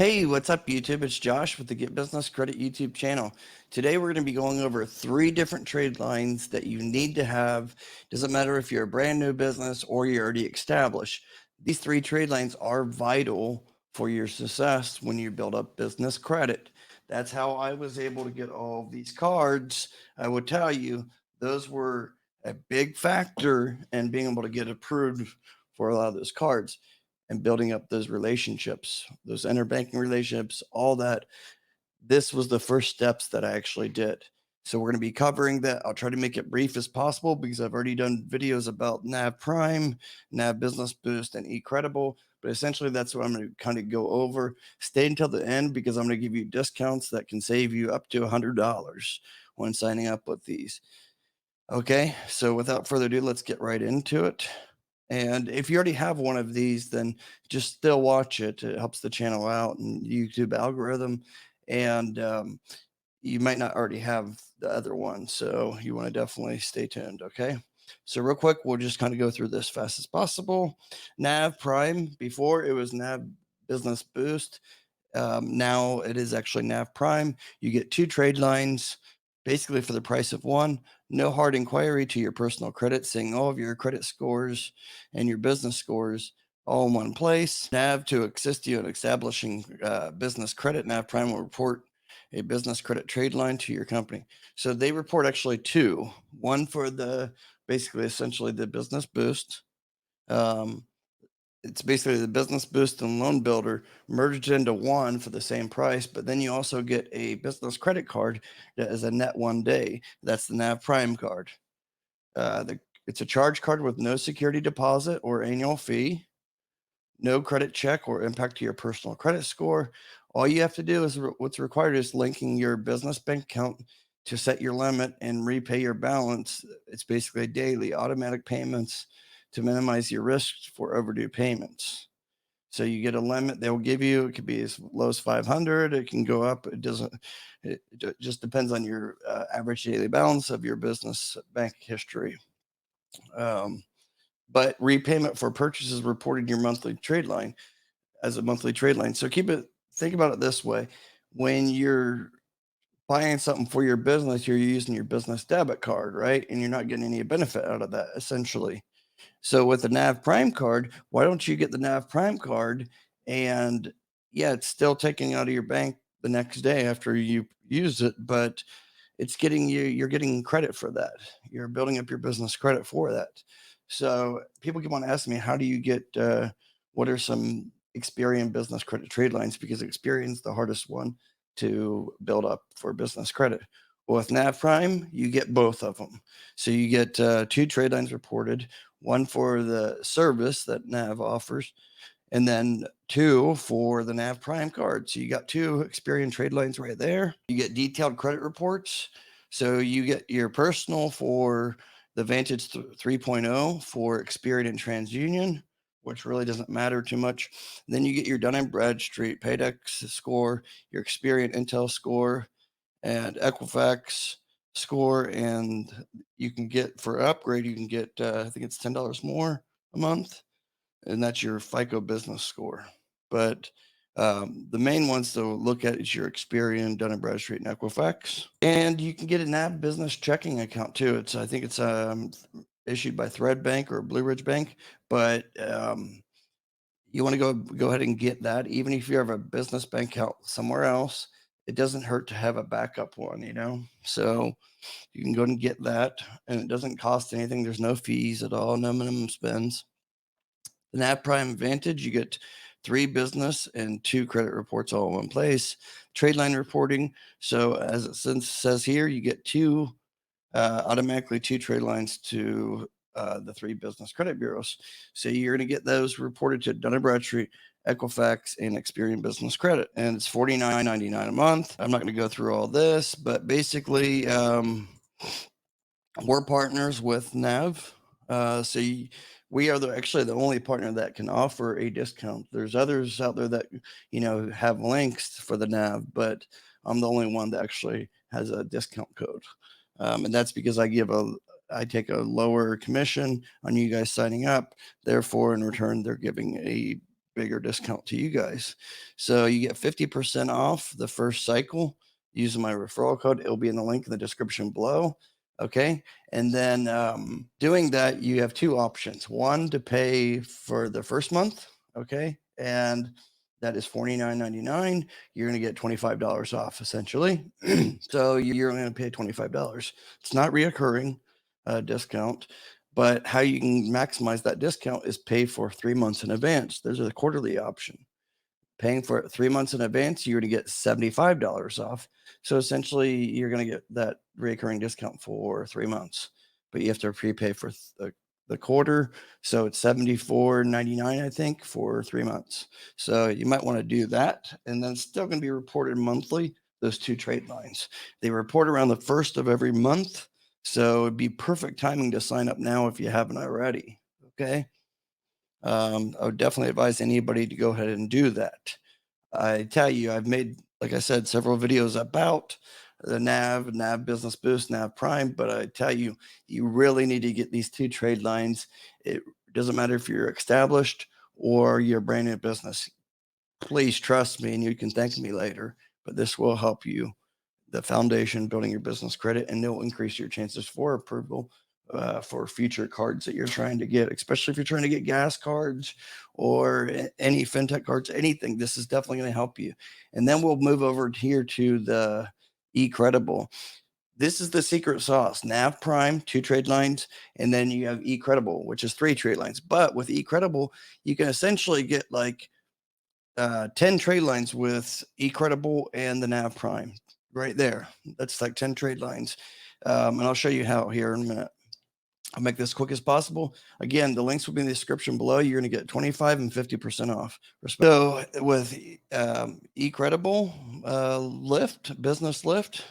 Hey, what's up, YouTube? It's Josh with the Get Business Credit YouTube channel. Today, we're going to be going over 3 different trade lines that you need to have. Doesn't matter if you're a brand new business or you're already established. These 3 trade lines are vital for your success when you build up business credit. That's how I was able to get all of these cards. I would tell you, those were a big factor in being able to get approved for a lot of those cards and building up those relationships, those interbanking relationships, all that. This was the first steps that I actually did. So we're going to be covering that. I'll try to make it brief as possible because I've already done videos about Nav Prime, Nav Business Boost, and Ecredi. But essentially, that's what I'm going to kind of go over. Stay until the end because I'm going to give you discounts that can save you up to $100 when signing up with these. Okay, so without further ado, let's get right into it. And if you already have one of these, then just still watch it. It helps the channel out and YouTube algorithm. And you might not already have the other one. So you want to definitely stay tuned. Okay. So, real quick, we'll just kind of go through this fast as possible. Nav Prime, before it was Nav Business Boost. Now it is actually Nav Prime. You get 2 trade lines basically for the price of one. No hard inquiry to your personal credit, seeing all of your credit scores and your business scores all in one place. Nav to assist you in establishing business credit. Nav Prime will report a business credit trade line to your company. So they report actually 2. One for the basically essentially the business boost. It's basically the business boost and loan builder merged into one for the same price, but then you also get a business credit card that is a net 1 day. That's the Nav Prime card. It's a charge card with no security deposit or annual fee, no credit check or impact to your personal credit score. All you have to do is what's required is linking your business bank account to set your limit and repay your balance. It's basically daily automatic payments to minimize your risks for overdue payments. So you get a limit they'll give you. It could be as low as 500. It can go up. It doesn't. It just depends on your average daily balance of your business bank history. Um, but repayment for purchases reported in your monthly trade line as a monthly trade line. So think about it this way: when you're buying something for your business, you're using your business debit card, right? And you're not getting any benefit out of that, essentially. So with the Nav Prime card, why don't you get the Nav Prime card? And yeah, it's still taking out of your bank the next day after you use it, but you're getting credit for that. You're building up your business credit for that. So people keep on asking me, how do you get, what are some Experian business credit trade lines? Because Experian's the hardest one to build up for business credit. Well, with Nav Prime, you get both of them. So you get 2 trade lines reported, one for the service that Nav offers, and then 2 for the Nav Prime card. So you got 2 Experian trade lines right there. You get detailed credit reports. So you get your personal for the Vantage 3.0 for Experian and TransUnion, which really doesn't matter too much. Then you get your Dun and Bradstreet Paydex score, your Experian Intel score, and Equifax score. And you can get for upgrade, you can get I think it's $10 more a month, and that's your FICO business score. But the main ones to look at is your Experian, Dun and Bradstreet, and Equifax. And you can get a NAB business checking account too. I think it's issued by Thread Bank or Blue Ridge Bank, but you want to go ahead and get that. Even if you have a business bank account somewhere else, it doesn't hurt to have a backup one, you know. So you can go and get that, and it doesn't cost anything. There's no fees at all, no minimum spends. The Nav Prime Advantage, you get 3 business and 2 credit reports all in one place. Trade line reporting. So as it says here, you get automatically 2 trade lines to the 3 business credit bureaus. So you're going to get those reported to Dun & Bradstreet, Equifax, and Experian Business Credit. And it's $49.99 a month. I'm not going to go through all this, but basically we're partners with Nav. We are actually the only partner that can offer a discount. There's others out there that have links for the Nav, but I'm the only one that actually has a discount code, and that's because I take a lower commission on you guys signing up. Therefore, in return, they're giving a bigger discount to you guys. So you get 50% off the first cycle using my referral code. It'll be in the link in the description below. Okay. And then doing that, you have two options. One, to pay for the first month. Okay. And that is $49.99. You're going to get $25 off essentially. So you're only going to pay $25. It's not reoccurring discount. But how you can maximize that discount is pay for 3 months in advance. There's a quarterly option. Paying for it 3 months in advance, you're going to get $75 off. So essentially, you're going to get that recurring discount for 3 months, but you have to prepay for the quarter. So it's $74.99, I think, for 3 months. So you might want to do that. And then it's still going to be reported monthly, those two trade lines. They report around the first of every month. So it'd be perfect timing to sign up now if you haven't already. Okay. I would definitely advise anybody to go ahead and do that. I tell you, I've made, like I said, several videos about the Nav Business Boost, Nav Prime, but I tell you, you really need to get these two trade lines. It doesn't matter if you're established or you're a brand new business. Please trust me, and you can thank me later, but this will help you, the foundation, building your business credit, and it'll increase your chances for approval for future cards that you're trying to get, especially if you're trying to get gas cards or any fintech cards, anything. This is definitely going to help you. And then we'll move over here to the Ecredible. This is the secret sauce. Nav Prime, 2 trade lines, and then you have Ecredible, which is 3 trade lines. But with Ecredible, you can essentially get like 10 trade lines with Ecredible and the Nav Prime right there. That's like 10 trade lines. And I'll show you how here in a minute. I'll make this quick as possible. Again, the links will be in the description below. You're going to get 25 and 50% off. So with Ecredible Lift, Business Lift,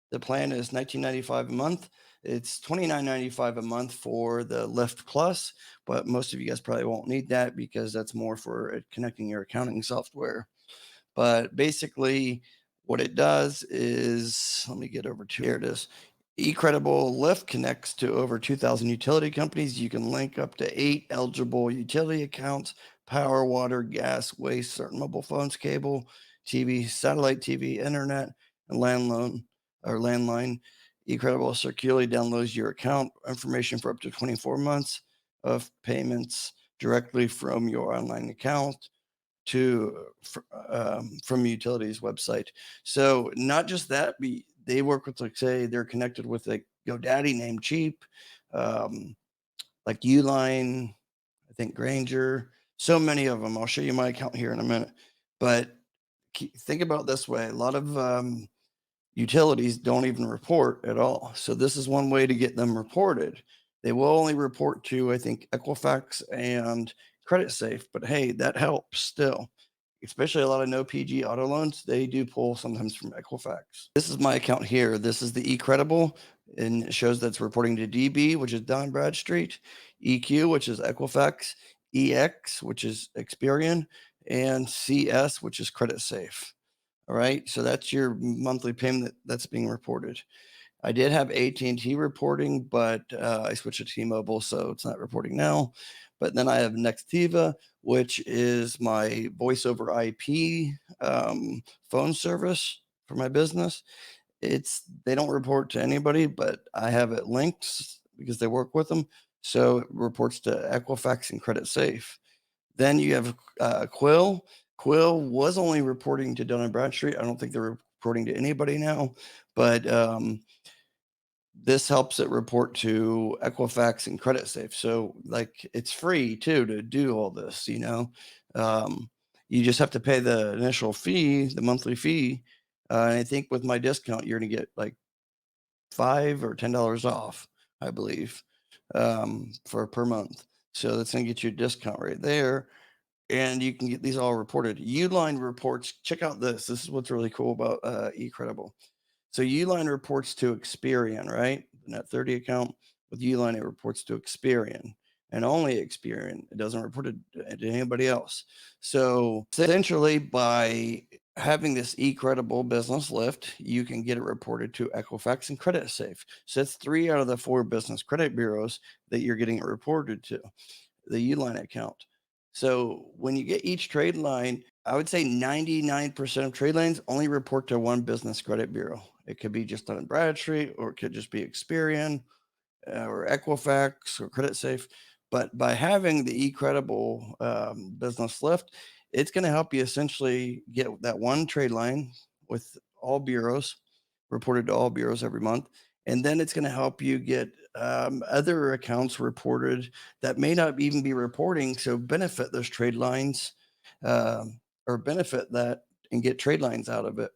the plan is $19.95 a month. It's $29.95 a month for the Lift Plus, but most of you guys probably won't need that because that's more for connecting your accounting software. But basically, what it does is, let me get over to here. It is. Ecredible Lift connects to over 2,000 utility companies. You can link up to 8 eligible utility accounts: power, water, gas, waste, certain mobile phones, cable, TV, satellite TV, internet, and landline. Ecredible securely downloads your account information for up to 24 months of payments directly from your online account from utilities website. So not just that, they work with, like, say they're connected with a GoDaddy, Namecheap, like Uline, I think Granger, so many of them. I'll show you my account here in a minute. But think about it this way: a lot of utilities don't even report at all. So this is one way to get them reported. They will only report to, I think, Equifax and Creditsafe, but hey, that helps still. Especially a lot of no PG auto loans, they do pull sometimes from Equifax. This is my account here. This is the Ecredible, and it shows that's reporting to DB, which is Dun and Bradstreet, EQ, which is Equifax, EX, which is Experian, and CS, which is Creditsafe. All right, so that's your monthly payment that's being reported. I did have AT&T reporting, but I switched to T-Mobile, so it's not reporting now. But then I have Nextiva, which is my voice over IP phone service for my business. They don't report to anybody, but I have it linked because they work with them. So it reports to Equifax and Creditsafe. Then you have Quill. Quill was only reporting to Dun and Bradstreet. I don't think they're reporting to anybody now, but this helps it report to Equifax and Creditsafe. So like it's free too to do all this, you know. You just have to pay the initial fee, the monthly fee. I think with my discount, you're gonna get like $5 or $10 off, I believe, for per month. So that's gonna get you a discount right there. And you can get these all reported. Uline reports, check out this. This is what's really cool about Ecredible. So Uline reports to Experian, right? The Net 30 account with Uline, it reports to Experian and only Experian. It doesn't report to anybody else. So essentially, by having this Ecredible business lift, you can get it reported to Equifax and Creditsafe. So that's 3 out of the 4 business credit bureaus that you're getting it reported to, the Uline account. So when you get each trade line, I would say 99% of trade lines only report to one business credit bureau. It could be just Dun and Bradstreet, or it could just be Experian, or Equifax or Creditsafe. But by having the eCredible business lift, it's going to help you essentially get that one trade line with all bureaus, reported to all bureaus every month. And then it's going to help you get other accounts reported that may not even be reporting. So benefit those trade lines, or benefit that and get trade lines out of it.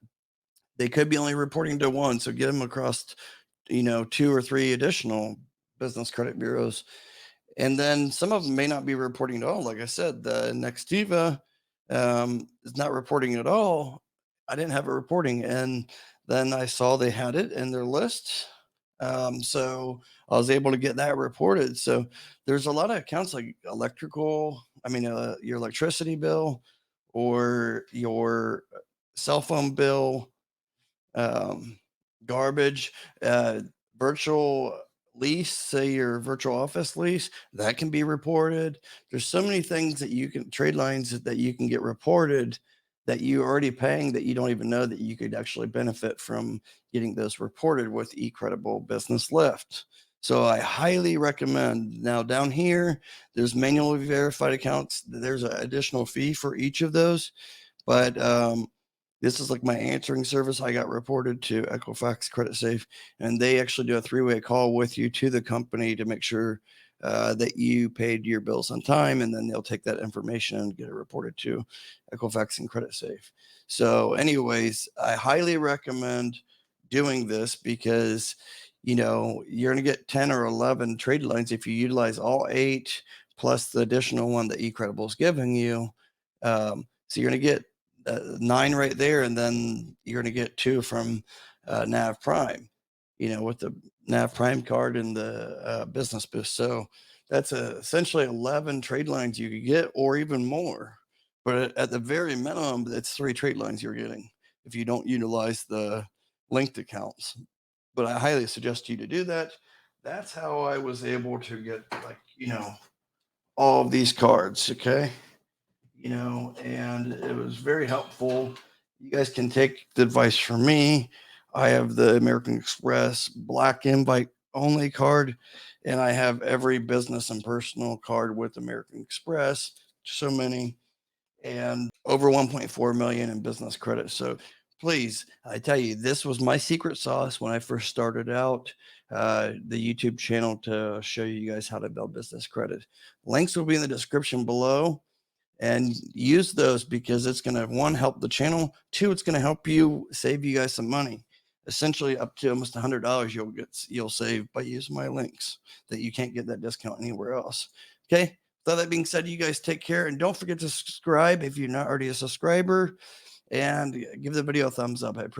They could be only reporting to one. So get them across, two or three additional business credit bureaus. And then some of them may not be reporting at all. Like I said, the Nextiva is not reporting at all. I didn't have it reporting. And then I saw they had it in their list. So I was able to get that reported. So there's a lot of accounts like your electricity bill, or your cell phone bill, um, garbage, uh, virtual lease, say your virtual office lease, that can be reported. There's so many things that you can trade lines that you can get reported that you're already paying that you don't even know that you could actually benefit from getting those reported with eCredible Business Lift. So I highly recommend. Now down here, there's manually verified accounts. There's an additional fee for each of those, but this is like my answering service. I got reported to Equifax Creditsafe, and they actually do a three-way call with you to the company to make sure that you paid your bills on time, and then they'll take that information and get it reported to Equifax and Creditsafe. So, anyways, I highly recommend doing this because you're going to get 10 or 11 trade lines if you utilize all 8 plus the additional one that eCredible is giving you. So you're going to get 9 right there, and then you're going to get 2 from Nav Prime, with the Nav Prime card and the business boost. So that's essentially 11 trade lines you could get, or even more. But at the very minimum, it's 3 trade lines you're getting if you don't utilize the linked accounts. But I highly suggest you to do that. That's how I was able to get, all of these cards. Okay. And it was very helpful. You guys can take the advice from me. I have the American Express Black Invite only card, and I have every business and personal card with American Express. So many, and over 1.4 million in business credit. So please, I tell you, this was my secret sauce when I first started out the YouTube channel to show you guys how to build business credit. Links will be in the description below, and use those because it's going to, one, help the channel. 2, it's going to help you save you guys some money. Essentially up to almost $100 you'll save by using my links that you can't get that discount anywhere else. Okay. So that being said, you guys take care, and don't forget to subscribe if you're not already a subscriber, and give the video a thumbs up. I appreciate